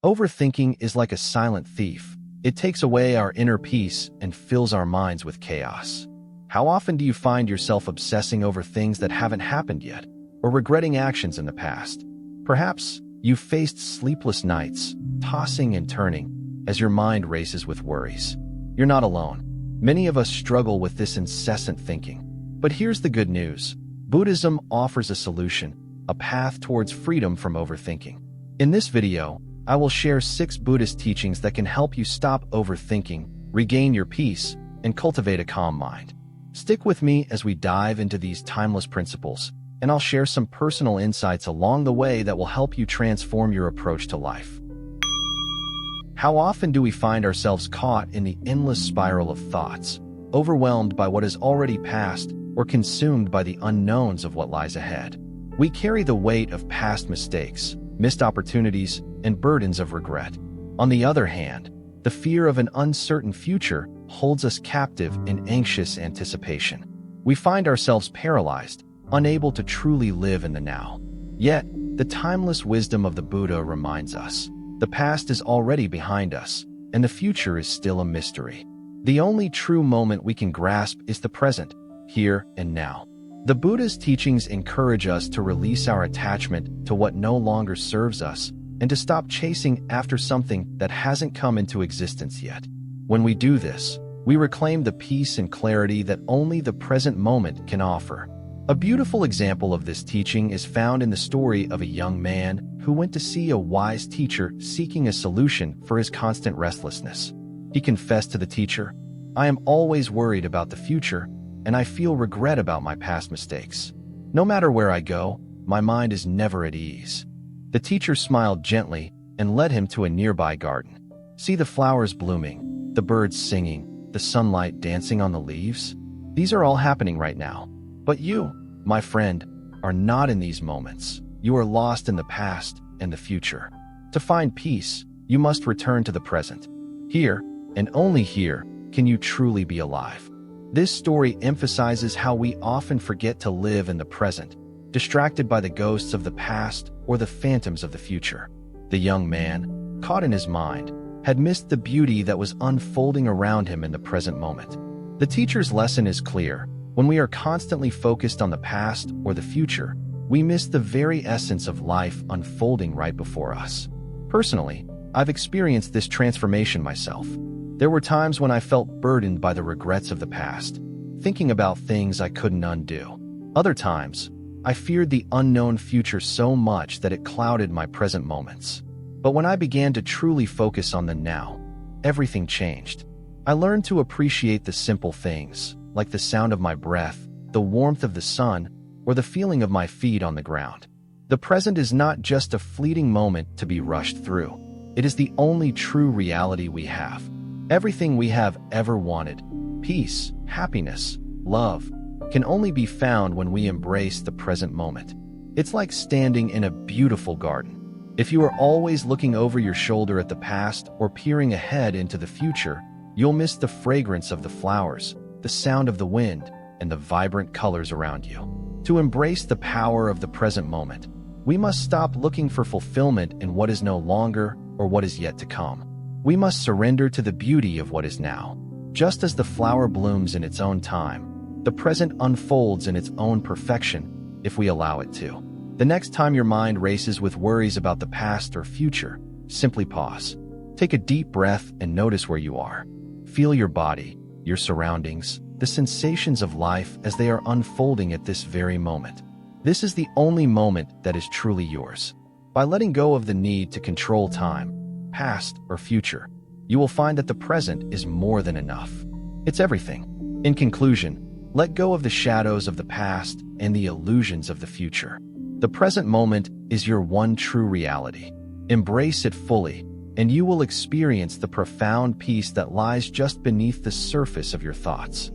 Overthinking is like a silent thief. It takes away our inner peace and fills our minds with chaos. How often do you find yourself obsessing over things that haven't happened yet, or regretting actions in the past? Perhaps you've faced sleepless nights, tossing and turning, as your mind races with worries. You're not alone. Many of us struggle with this incessant thinking. But here's the good news. Buddhism offers a solution, a path towards freedom from overthinking. In this video, I will share 6 Buddhist teachings that can help you stop overthinking, regain your peace, and cultivate a calm mind. Stick with me as we dive into these timeless principles, and I'll share some personal insights along the way that will help you transform your approach to life. How often do we find ourselves caught in the endless spiral of thoughts, overwhelmed by what has already passed or consumed by the unknowns of what lies ahead? We carry the weight of past mistakes, missed opportunities, and burdens of regret. On the other hand, the fear of an uncertain future holds us captive in anxious anticipation. We find ourselves paralyzed, unable to truly live in the now. Yet, the timeless wisdom of the Buddha reminds us, the past is already behind us, and the future is still a mystery. The only true moment we can grasp is the present, here and now. The Buddha's teachings encourage us to release our attachment to what no longer serves us and to stop chasing after something that hasn't come into existence yet. When we do this, we reclaim the peace and clarity that only the present moment can offer. A beautiful example of this teaching is found in the story of a young man who went to see a wise teacher seeking a solution for his constant restlessness. He confessed to the teacher, "I am always worried about the future, and I feel regret about my past mistakes. No matter where I go, my mind is never at ease." The teacher smiled gently and led him to a nearby garden. "See the flowers blooming, the birds singing, the sunlight dancing on the leaves? These are all happening right now. But you, my friend, are not in these moments. You are lost in the past and the future. To find peace, you must return to the present. Here, and only here, can you truly be alive." This story emphasizes how we often forget to live in the present, distracted by the ghosts of the past or the phantoms of the future. The young man, caught in his mind, had missed the beauty that was unfolding around him in the present moment. The teacher's lesson is clear. When we are constantly focused on the past or the future, we miss the very essence of life unfolding right before us. Personally, I've experienced this transformation myself. There were times when I felt burdened by the regrets of the past, thinking about things I couldn't undo. Other times, I feared the unknown future so much that it clouded my present moments. But when I began to truly focus on the now, everything changed. I learned to appreciate the simple things, like the sound of my breath, the warmth of the sun, or the feeling of my feet on the ground. The present is not just a fleeting moment to be rushed through. It is the only true reality we have. Everything we have ever wanted, peace, happiness, love, can only be found when we embrace the present moment. It's like standing in a beautiful garden. If you are always looking over your shoulder at the past or peering ahead into the future, you'll miss the fragrance of the flowers, the sound of the wind, and the vibrant colors around you. To embrace the power of the present moment, we must stop looking for fulfillment in what is no longer or what is yet to come. We must surrender to the beauty of what is now. Just as the flower blooms in its own time, the present unfolds in its own perfection if we allow it to. The next time your mind races with worries about the past or future, simply pause. Take a deep breath and notice where you are. Feel your body, your surroundings, the sensations of life as they are unfolding at this very moment. This is the only moment that is truly yours. By letting go of the need to control time, past or future, you will find that the present is more than enough. It's everything. In conclusion, let go of the shadows of the past and the illusions of the future. The present moment is your one true reality. Embrace it fully, and you will experience the profound peace that lies just beneath the surface of your thoughts.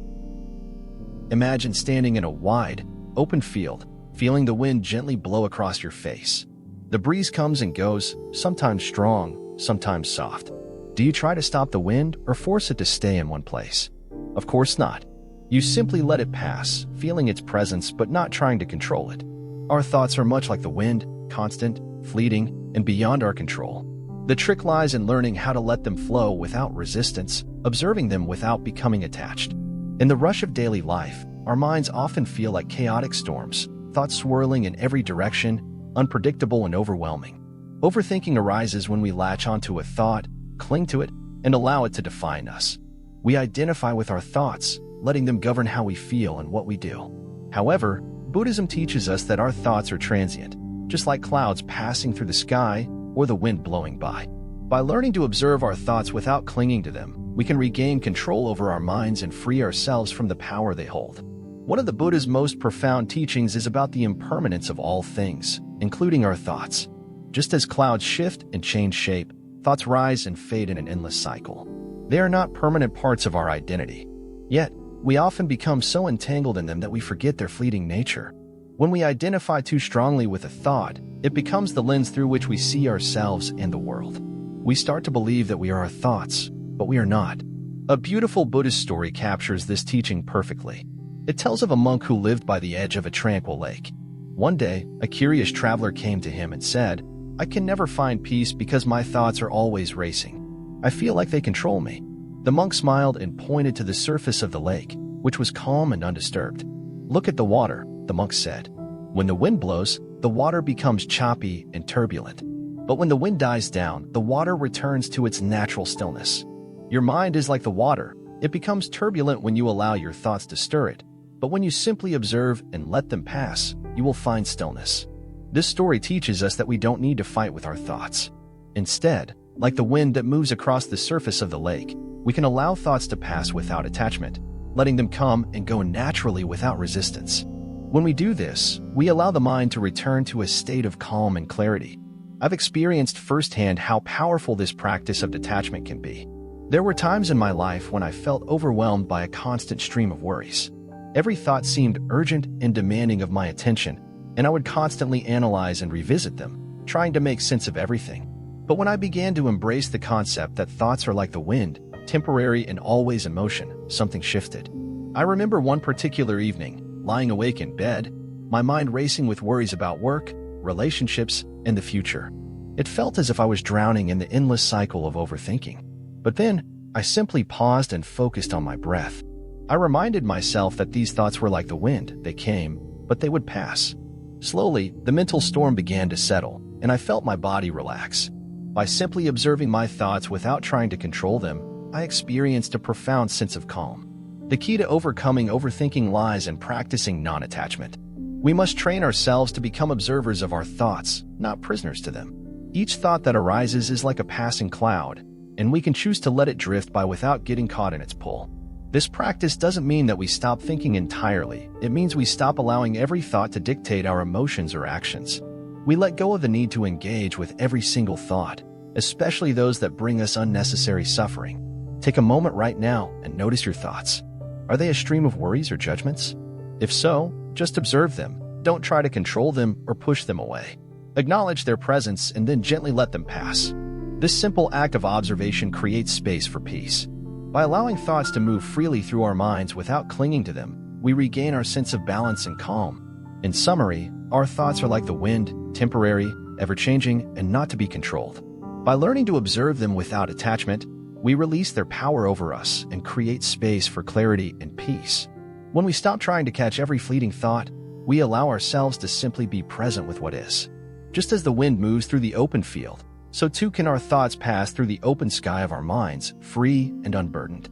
Imagine standing in a wide, open field, feeling the wind gently blow across your face. The breeze comes and goes, sometimes strong, sometimes soft. Do you try to stop the wind or force it to stay in one place? Of course not. You simply let it pass, feeling its presence but not trying to control it. Our thoughts are much like the wind, constant, fleeting, and beyond our control. The trick lies in learning how to let them flow without resistance, observing them without becoming attached. In the rush of daily life, our minds often feel like chaotic storms, thoughts swirling in every direction, unpredictable and overwhelming. Overthinking arises when we latch onto a thought, cling to it, and allow it to define us. We identify with our thoughts, letting them govern how we feel and what we do. However, Buddhism teaches us that our thoughts are transient, just like clouds passing through the sky or the wind blowing by. By learning to observe our thoughts without clinging to them, we can regain control over our minds and free ourselves from the power they hold. One of the Buddha's most profound teachings is about the impermanence of all things, including our thoughts. Just as clouds shift and change shape, thoughts rise and fade in an endless cycle. They are not permanent parts of our identity. Yet, we often become so entangled in them that we forget their fleeting nature. When we identify too strongly with a thought, it becomes the lens through which we see ourselves and the world. We start to believe that we are our thoughts, but we are not. A beautiful Buddhist story captures this teaching perfectly. It tells of a monk who lived by the edge of a tranquil lake. One day, a curious traveler came to him and said, "I can never find peace because my thoughts are always racing. I feel like they control me." The monk smiled and pointed to the surface of the lake, which was calm and undisturbed. "Look at the water," the monk said. "When the wind blows, the water becomes choppy and turbulent. But when the wind dies down, the water returns to its natural stillness. Your mind is like the water. It becomes turbulent when you allow your thoughts to stir it. But when you simply observe and let them pass, you will find stillness." This story teaches us that we don't need to fight with our thoughts. Instead, like the wind that moves across the surface of the lake, we can allow thoughts to pass without attachment, letting them come and go naturally without resistance. When we do this, we allow the mind to return to a state of calm and clarity. I've experienced firsthand how powerful this practice of detachment can be. There were times in my life when I felt overwhelmed by a constant stream of worries. Every thought seemed urgent and demanding of my attention, and I would constantly analyze and revisit them, trying to make sense of everything. But when I began to embrace the concept that thoughts are like the wind, temporary and always in motion, something shifted. I remember one particular evening, lying awake in bed, my mind racing with worries about work, relationships, and the future. It felt as if I was drowning in the endless cycle of overthinking. But then, I simply paused and focused on my breath. I reminded myself that these thoughts were like the wind. They came, but they would pass. Slowly, the mental storm began to settle, and I felt my body relax. By simply observing my thoughts without trying to control them, I experienced a profound sense of calm. The key to overcoming overthinking lies in practicing non-attachment. We must train ourselves to become observers of our thoughts, not prisoners to them. Each thought that arises is like a passing cloud, and we can choose to let it drift by without getting caught in its pull. This practice doesn't mean that we stop thinking entirely. It means we stop allowing every thought to dictate our emotions or actions. We let go of the need to engage with every single thought, especially those that bring us unnecessary suffering. Take a moment right now and notice your thoughts. Are they a stream of worries or judgments? If so, just observe them. Don't try to control them or push them away. Acknowledge their presence and then gently let them pass. This simple act of observation creates space for peace. By allowing thoughts to move freely through our minds without clinging to them, we regain our sense of balance and calm. In summary, our thoughts are like the wind, temporary, ever-changing, and not to be controlled. By learning to observe them without attachment, we release their power over us and create space for clarity and peace. When we stop trying to catch every fleeting thought, we allow ourselves to simply be present with what is. Just as the wind moves through the open field, so too can our thoughts pass through the open sky of our minds, free and unburdened.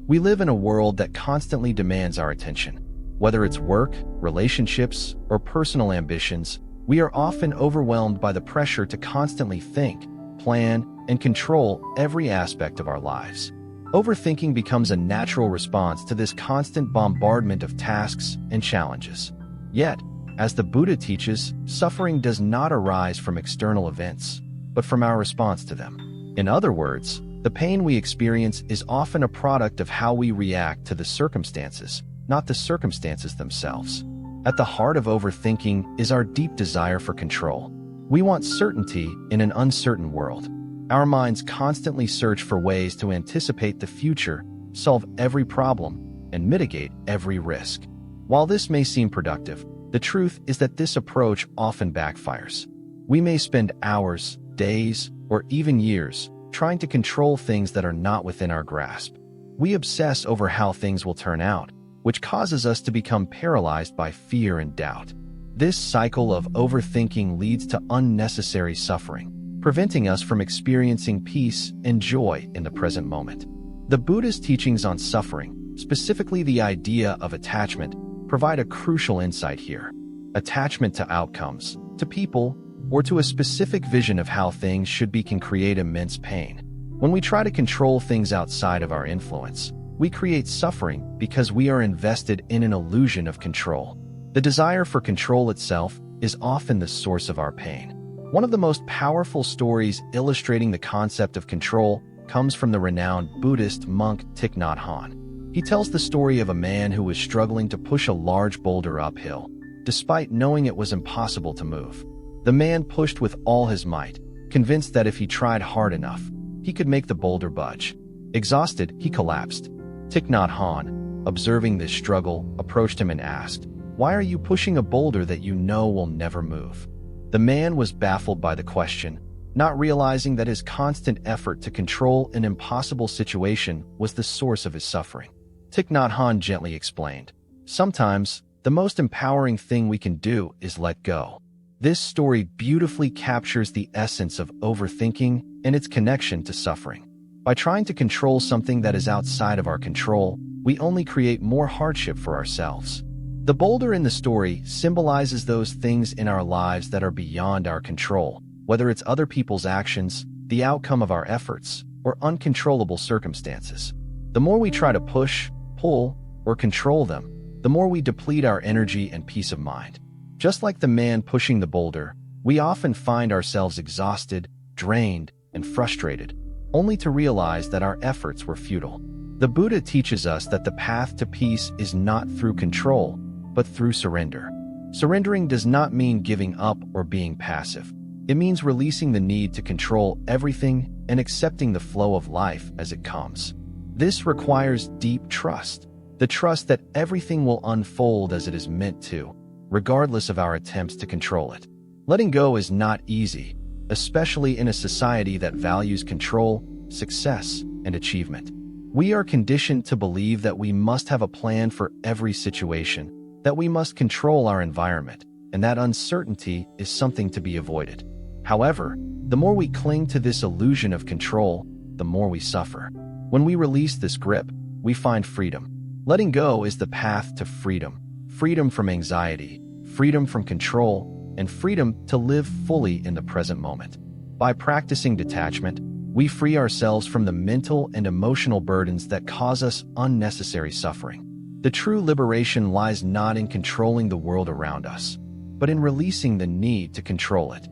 We live in a world that constantly demands our attention. Whether it's work, relationships, or personal ambitions, we are often overwhelmed by the pressure to constantly think, plan, and control every aspect of our lives. Overthinking becomes a natural response to this constant bombardment of tasks and challenges. Yet, as the Buddha teaches, suffering does not arise from external events, but from our response to them. In other words, the pain we experience is often a product of how we react to the circumstances, not the circumstances themselves. At the heart of overthinking is our deep desire for control. We want certainty in an uncertain world. Our minds constantly search for ways to anticipate the future, solve every problem, and mitigate every risk. While this may seem productive, the truth is that this approach often backfires. We may spend hours, days, or even years trying to control things that are not within our grasp. We obsess over how things will turn out, which causes us to become paralyzed by fear and doubt. This cycle of overthinking leads to unnecessary suffering, preventing us from experiencing peace and joy in the present moment. The Buddhist teachings on suffering, specifically the idea of attachment, provide a crucial insight here. Attachment to outcomes, to people, or to a specific vision of how things should be can create immense pain. When we try to control things outside of our influence, we create suffering because we are invested in an illusion of control. The desire for control itself is often the source of our pain. One of the most powerful stories illustrating the concept of control comes from the renowned Buddhist monk Thich Nhat Hanh. He tells the story of a man who was struggling to push a large boulder uphill, despite knowing it was impossible to move. The man pushed with all his might, convinced that if he tried hard enough, he could make the boulder budge. Exhausted, he collapsed. Thich Nhat Hanh, observing this struggle, approached him and asked, "Why are you pushing a boulder that you know will never move?" The man was baffled by the question, not realizing that his constant effort to control an impossible situation was the source of his suffering. Thich Nhat Hanh gently explained, "Sometimes, the most empowering thing we can do is let go." This story beautifully captures the essence of overthinking and its connection to suffering. By trying to control something that is outside of our control, we only create more hardship for ourselves. The boulder in the story symbolizes those things in our lives that are beyond our control, whether it's other people's actions, the outcome of our efforts, or uncontrollable circumstances. The more we try to push, pull, or control them, the more we deplete our energy and peace of mind. Just like the man pushing the boulder, we often find ourselves exhausted, drained, and frustrated, only to realize that our efforts were futile. The Buddha teaches us that the path to peace is not through control, but through surrender. Surrendering does not mean giving up or being passive. It means releasing the need to control everything and accepting the flow of life as it comes. This requires deep trust, the trust that everything will unfold as it is meant to, regardless of our attempts to control it. Letting go is not easy, especially in a society that values control, success, and achievement. We are conditioned to believe that we must have a plan for every situation, that we must control our environment, and that uncertainty is something to be avoided. However, the more we cling to this illusion of control, the more we suffer. When we release this grip, we find freedom. Letting go is the path to freedom. Freedom from anxiety, freedom from control, and freedom to live fully in the present moment. By practicing detachment, we free ourselves from the mental and emotional burdens that cause us unnecessary suffering. The true liberation lies not in controlling the world around us, but in releasing the need to control it.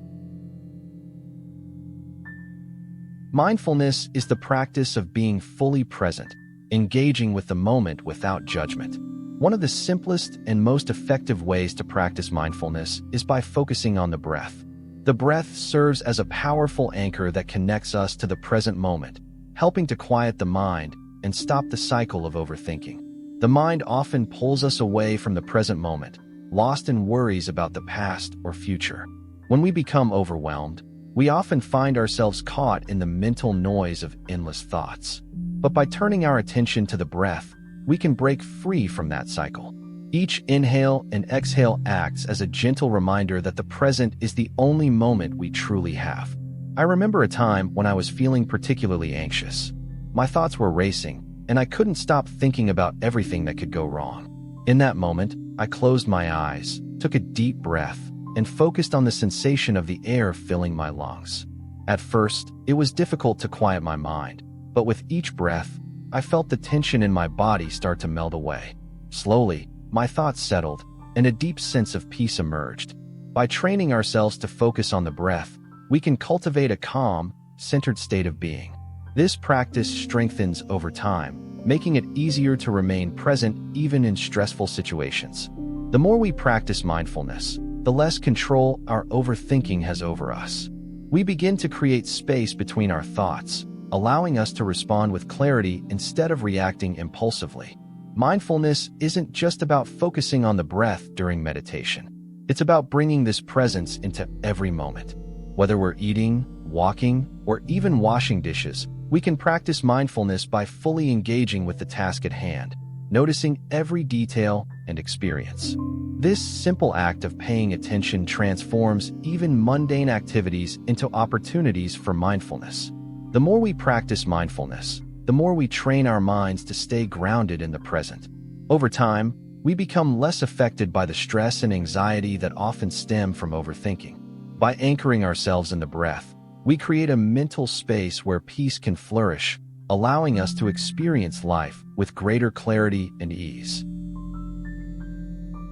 Mindfulness is the practice of being fully present, engaging with the moment without judgment. One of the simplest and most effective ways to practice mindfulness is by focusing on the breath. The breath serves as a powerful anchor that connects us to the present moment, helping to quiet the mind and stop the cycle of overthinking. The mind often pulls us away from the present moment, lost in worries about the past or future. When we become overwhelmed, we often find ourselves caught in the mental noise of endless thoughts. But by turning our attention to the breath, we can break free from that cycle. Each inhale and exhale acts as a gentle reminder that the present is the only moment we truly have. I remember a time when I was feeling particularly anxious. My thoughts were racing, and I couldn't stop thinking about everything that could go wrong. In that moment, I closed my eyes, took a deep breath, and focused on the sensation of the air filling my lungs. At first, it was difficult to quiet my mind, but with each breath, I felt the tension in my body start to melt away. Slowly, my thoughts settled, and a deep sense of peace emerged. By training ourselves to focus on the breath, we can cultivate a calm, centered state of being. This practice strengthens over time, making it easier to remain present even in stressful situations. The more we practice mindfulness, the less control our overthinking has over us. We begin to create space between our thoughts, allowing us to respond with clarity instead of reacting impulsively. Mindfulness isn't just about focusing on the breath during meditation. It's about bringing this presence into every moment. Whether we're eating, walking, or even washing dishes, we can practice mindfulness by fully engaging with the task at hand, noticing every detail and experience. This simple act of paying attention transforms even mundane activities into opportunities for mindfulness. The more we practice mindfulness, the more we train our minds to stay grounded in the present. Over time, we become less affected by the stress and anxiety that often stem from overthinking. By anchoring ourselves in the breath, we create a mental space where peace can flourish, allowing us to experience life with greater clarity and ease.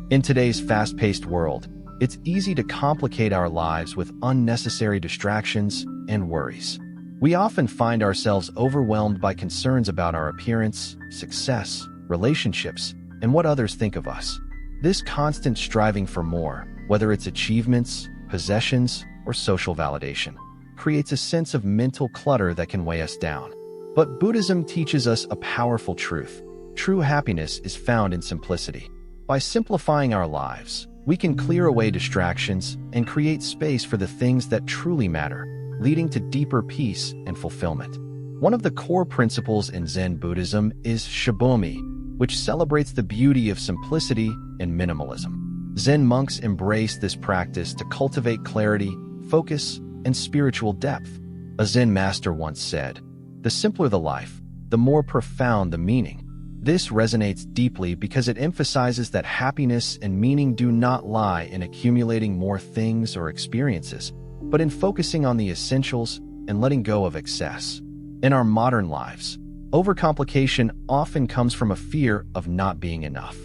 In today's fast-paced world, it's easy to complicate our lives with unnecessary distractions and worries. We often find ourselves overwhelmed by concerns about our appearance, success, relationships, and what others think of us. This constant striving for more, whether it's achievements, possessions, or social validation, creates a sense of mental clutter that can weigh us down. But Buddhism teaches us a powerful truth. True happiness is found in simplicity. By simplifying our lives, we can clear away distractions and create space for the things that truly matter, leading to deeper peace and fulfillment. One of the core principles in Zen Buddhism is Shibomi, which celebrates the beauty of simplicity and minimalism. Zen monks embrace this practice to cultivate clarity, focus, and spiritual depth. A Zen master once said, "The simpler the life, the more profound the meaning." This resonates deeply because it emphasizes that happiness and meaning do not lie in accumulating more things or experiences, but in focusing on the essentials and letting go of excess. In our modern lives, overcomplication often comes from a fear of not being enough.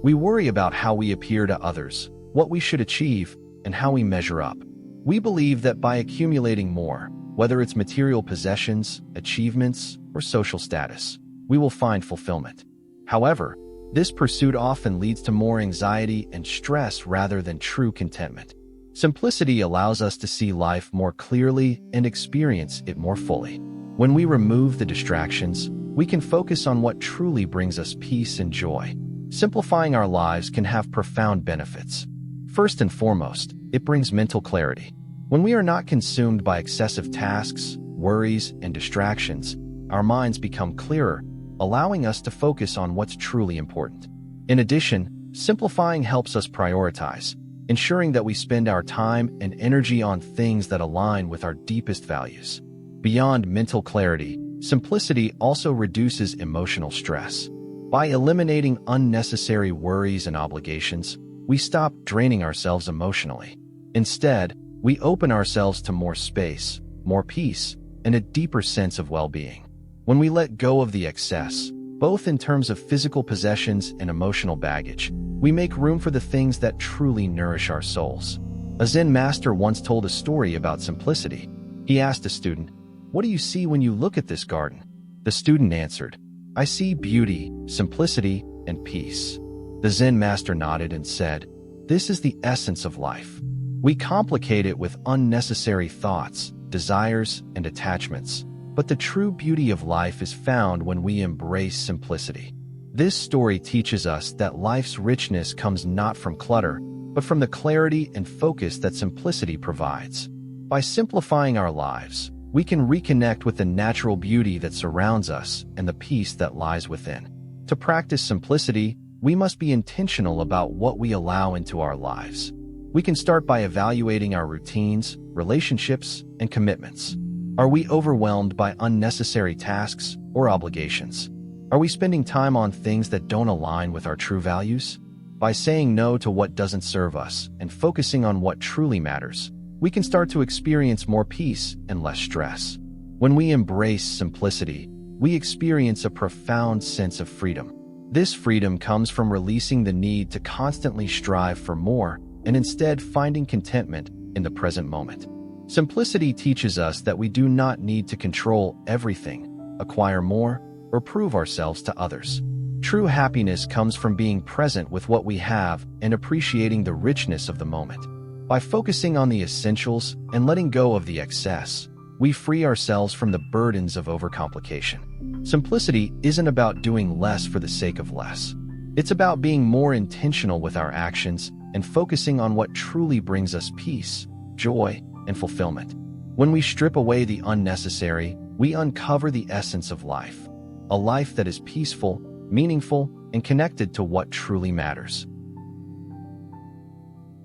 We worry about how we appear to others, what we should achieve, and how we measure up. We believe that by accumulating more, whether it's material possessions, achievements, or social status, we will find fulfillment. However, this pursuit often leads to more anxiety and stress rather than true contentment. Simplicity allows us to see life more clearly and experience it more fully. When we remove the distractions, we can focus on what truly brings us peace and joy. Simplifying our lives can have profound benefits. First and foremost, it brings mental clarity. When we are not consumed by excessive tasks, worries, and distractions, our minds become clearer, allowing us to focus on what's truly important. In addition, simplifying helps us prioritize, ensuring that we spend our time and energy on things that align with our deepest values. Beyond mental clarity, simplicity also reduces emotional stress. By eliminating unnecessary worries and obligations, we stop draining ourselves emotionally. Instead, we open ourselves to more space, more peace, and a deeper sense of well-being. When we let go of the excess, both in terms of physical possessions and emotional baggage, we make room for the things that truly nourish our souls. A Zen master once told a story about simplicity. He asked a student, "What do you see when you look at this garden?" The student answered, "I see beauty, simplicity, and peace." The Zen master nodded and said, "This is the essence of life. We complicate it with unnecessary thoughts, desires, and attachments. But the true beauty of life is found when we embrace simplicity." This story teaches us that life's richness comes not from clutter, but from the clarity and focus that simplicity provides. By simplifying our lives, we can reconnect with the natural beauty that surrounds us and the peace that lies within. To practice simplicity, we must be intentional about what we allow into our lives. We can start by evaluating our routines, relationships, and commitments. Are we overwhelmed by unnecessary tasks or obligations? Are we spending time on things that don't align with our true values? By saying no to what doesn't serve us and focusing on what truly matters, we can start to experience more peace and less stress. When we embrace simplicity, we experience a profound sense of freedom. This freedom comes from releasing the need to constantly strive for more and instead finding contentment in the present moment. Simplicity teaches us that we do not need to control everything, acquire more, or prove ourselves to others. True happiness comes from being present with what we have and appreciating the richness of the moment. By focusing on the essentials and letting go of the excess, we free ourselves from the burdens of overcomplication. Simplicity isn't about doing less for the sake of less. It's about being more intentional with our actions and focusing on what truly brings us peace, joy, and fulfillment. When we strip away the unnecessary, we uncover the essence of life, a life that is peaceful, meaningful, and connected to what truly matters.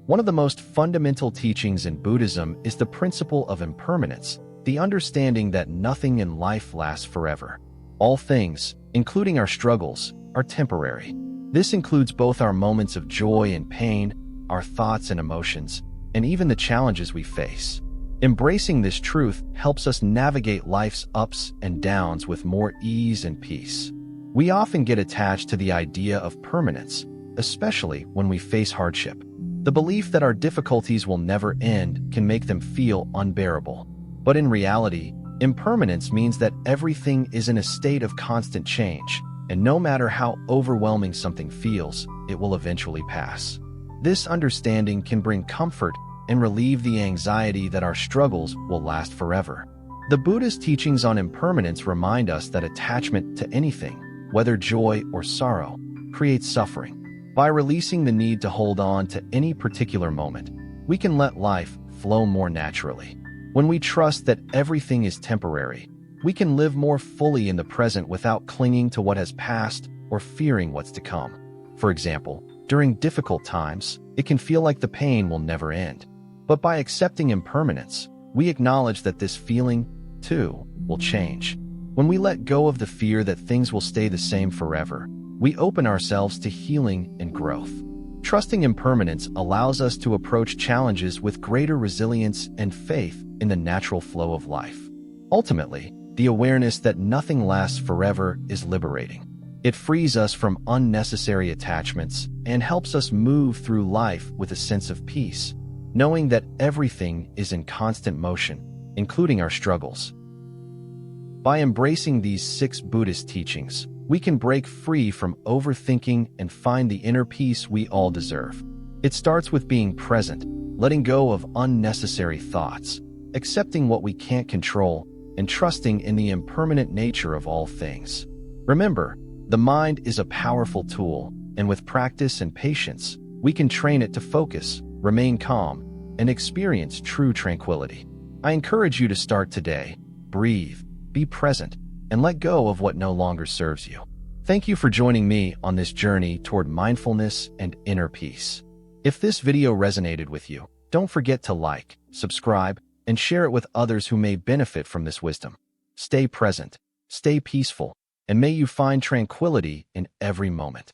One of the most fundamental teachings in Buddhism is the principle of impermanence, the understanding that nothing in life lasts forever. All things, including our struggles, are temporary. This includes both our moments of joy and pain, our thoughts and emotions, and even the challenges we face. Embracing this truth helps us navigate life's ups and downs with more ease and peace. We often get attached to the idea of permanence, especially when we face hardship. The belief that our difficulties will never end can make them feel unbearable. But in reality, impermanence means that everything is in a state of constant change, and no matter how overwhelming something feels, it will eventually pass. This understanding can bring comfort and relieve the anxiety that our struggles will last forever. The Buddhist teachings on impermanence remind us that attachment to anything, whether joy or sorrow, creates suffering. By releasing the need to hold on to any particular moment, we can let life flow more naturally. When we trust that everything is temporary, we can live more fully in the present without clinging to what has passed or fearing what's to come. For example, during difficult times, it can feel like the pain will never end. But by accepting impermanence, we acknowledge that this feeling, too, will change. When we let go of the fear that things will stay the same forever, we open ourselves to healing and growth. Trusting impermanence allows us to approach challenges with greater resilience and faith in the natural flow of life. Ultimately, the awareness that nothing lasts forever is liberating. It frees us from unnecessary attachments and helps us move through life with a sense of peace, knowing that everything is in constant motion, including our struggles. By embracing these 6 Buddhist teachings, we can break free from overthinking and find the inner peace we all deserve. It starts with being present, letting go of unnecessary thoughts, accepting what we can't control, and trusting in the impermanent nature of all things. Remember, the mind is a powerful tool, and with practice and patience, we can train it to focus, remain calm, and experience true tranquility. I encourage you to start today. Breathe, be present, and let go of what no longer serves you. Thank you for joining me on this journey toward mindfulness and inner peace. If this video resonated with you, don't forget to like, subscribe, and share it with others who may benefit from this wisdom. Stay present, stay peaceful, and may you find tranquility in every moment.